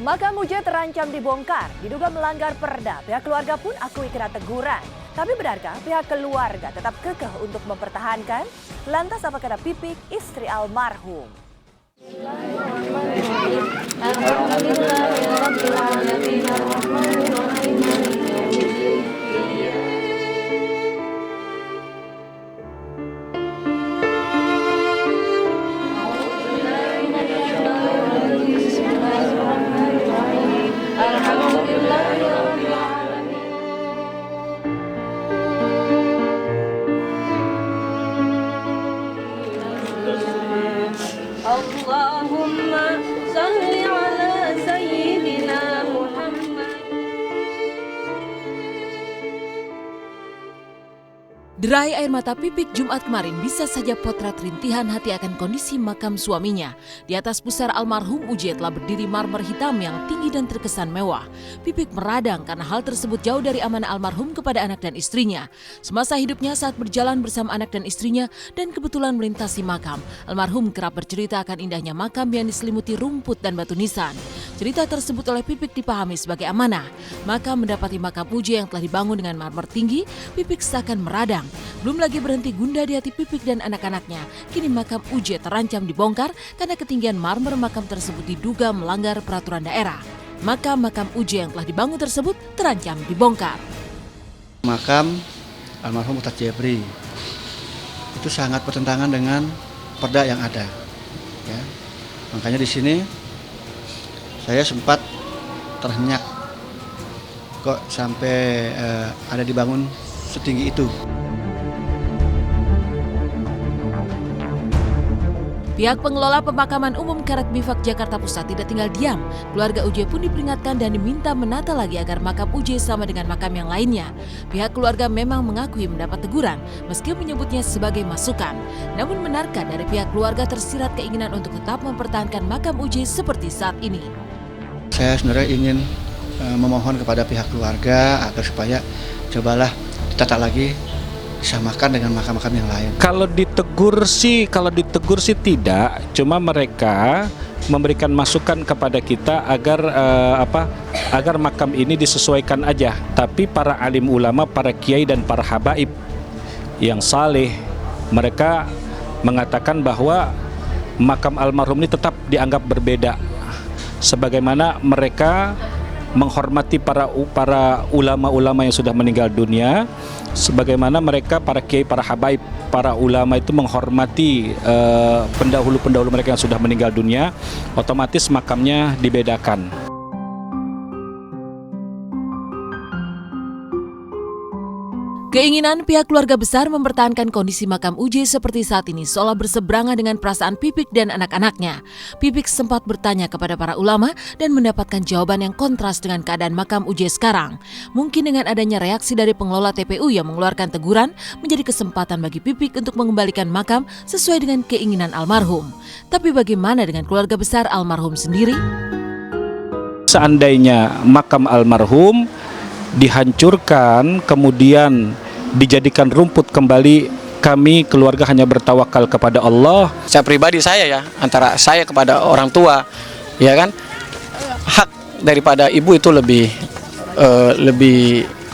Makam Uje terancam dibongkar, diduga melanggar perda. Pihak keluarga pun akui kena teguran. Tapi benarkah pihak keluarga tetap kekeh untuk mempertahankan? Lantas apa kata Pipik, istri almarhum? Allahumma salli ala sayyidina Muhammad. Derai air mata Pipik Jumat kemarin bisa saja potret rintihan hati akan kondisi makam suaminya. Di atas pusar almarhum Uje telah berdiri marmer hitam yang tinggi dan terkesan mewah. Pipik meradang karena hal tersebut jauh dari amanah almarhum kepada anak dan istrinya. Semasa hidupnya saat berjalan bersama anak dan istrinya dan kebetulan melintasi makam, almarhum kerap bercerita akan indahnya makam yang diselimuti rumput dan batu nisan. Cerita tersebut oleh Pipik dipahami sebagai amanah. Maka mendapati makam Uje yang telah dibangun dengan marmer tinggi, Pipik seakan meradang. Belum lagi berhenti gundah di hati Pipik dan anak-anaknya. Kini makam Uje terancam dibongkar karena ketinggian marmer makam tersebut diduga melanggar peraturan daerah. Makam Uje yang telah dibangun tersebut terancam dibongkar. Makam almarhum Ustadz Jebri itu sangat bertentangan dengan perda yang ada. Ya. Makanya di sini saya sempat terhenyak kok sampai ada dibangun setinggi itu. Pihak pengelola pemakaman umum Karet Bifak Jakarta Pusat tidak tinggal diam. Keluarga Uje pun diperingatkan dan diminta menata lagi agar makam Uje sama dengan makam yang lainnya. Pihak keluarga memang mengakui mendapat teguran meski menyebutnya sebagai masukan. Namun benarkah dari pihak keluarga tersirat keinginan untuk tetap mempertahankan makam Uje seperti saat ini? Saya sebenarnya ingin memohon kepada pihak keluarga agar supaya cobalah ditata lagi, disamakan dengan makam-makam yang lain. Kalau ditegur sih tidak, cuma mereka memberikan masukan kepada kita agar makam ini disesuaikan aja. Tapi para alim ulama, para kiai dan para habaib yang saleh, mereka mengatakan bahwa makam almarhum ini tetap dianggap berbeda. Sebagaimana mereka menghormati para ulama-ulama yang sudah meninggal dunia, sebagaimana mereka para kiai, para habaib, para ulama itu menghormati pendahulu-pendahulu mereka yang sudah meninggal dunia, otomatis makamnya dibedakan. Keinginan pihak keluarga besar mempertahankan kondisi makam Uje seperti saat ini seolah berseberangan dengan perasaan Pipik dan anak-anaknya. Pipik sempat bertanya kepada para ulama dan mendapatkan jawaban yang kontras dengan keadaan makam Uje sekarang. Mungkin dengan adanya reaksi dari pengelola TPU yang mengeluarkan teguran menjadi kesempatan bagi Pipik untuk mengembalikan makam sesuai dengan keinginan almarhum. Tapi bagaimana dengan keluarga besar almarhum sendiri? Seandainya makam almarhum dihancurkan kemudian dijadikan rumput kembali, kami keluarga hanya bertawakal kepada Allah. Saya pribadi antara saya kepada orang tua, ya kan, hak daripada ibu itu lebih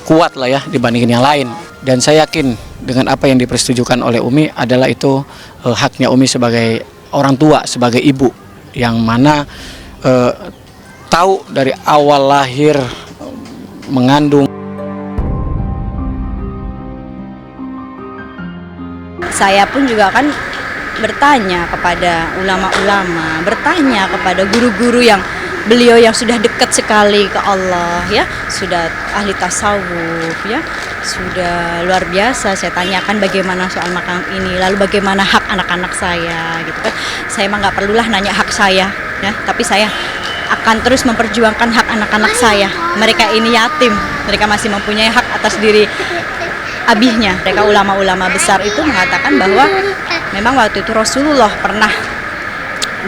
kuat lah ya dibandingin yang lain. Dan saya yakin dengan apa yang dipersetujukan oleh Umi adalah itu haknya Umi sebagai orang tua, sebagai ibu yang mana tahu dari awal lahir mengandung. Saya pun juga kan bertanya kepada ulama-ulama, bertanya kepada guru-guru yang beliau yang sudah dekat sekali ke Allah, ya, sudah ahli tasawuf, ya, sudah luar biasa. Saya tanyakan bagaimana soal makam ini, lalu bagaimana hak anak-anak saya, gitu kan. Saya emang nggak perlulah nanya hak saya, ya, tapi saya akan terus memperjuangkan hak anak-anak saya. Mereka ini yatim, mereka masih mempunyai hak atas diri abihnya. Mereka ulama-ulama besar itu mengatakan bahwa memang waktu itu Rasulullah pernah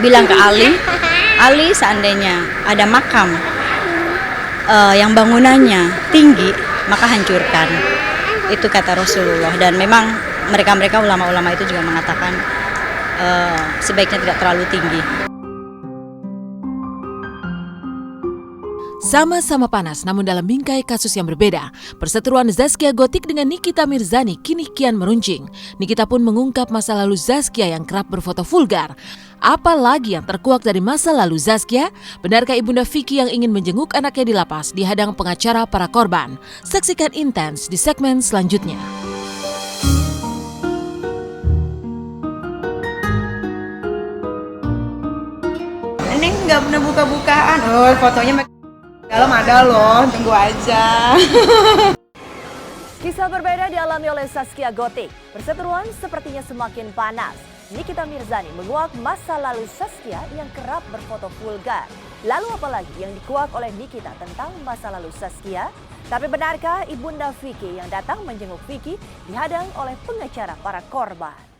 bilang ke Ali seandainya ada makam yang bangunannya tinggi, maka hancurkan. Itu kata Rasulullah. Dan memang mereka ulama-ulama itu juga mengatakan sebaiknya tidak terlalu tinggi. Sama-sama panas namun dalam bingkai kasus yang berbeda. Perseteruan Zaskia Gotik dengan Nikita Mirzani kini kian meruncing. Nikita pun mengungkap masa lalu Zaskia yang kerap berfoto vulgar. Apalagi yang terkuak dari masa lalu Zaskia? Benarkah Ibunda Vicky yang ingin menjenguk anaknya di lapas dihadang pengacara para korban? Saksikan intens di segmen selanjutnya. Ini nggak pernah buka-bukaan. Oh, fotonya dalam ada loh, tunggu aja. Kisah berbeda dialami oleh Zaskia Gotik. Perseteruan sepertinya semakin panas. Nikita Mirzani menguak masa lalu Zaskia yang kerap berfoto vulgar. Lalu apalagi yang dikuak oleh Nikita tentang masa lalu Zaskia? Tapi benarkah Ibunda Vicky yang datang menjenguk Vicky dihadang oleh pengacara para korban?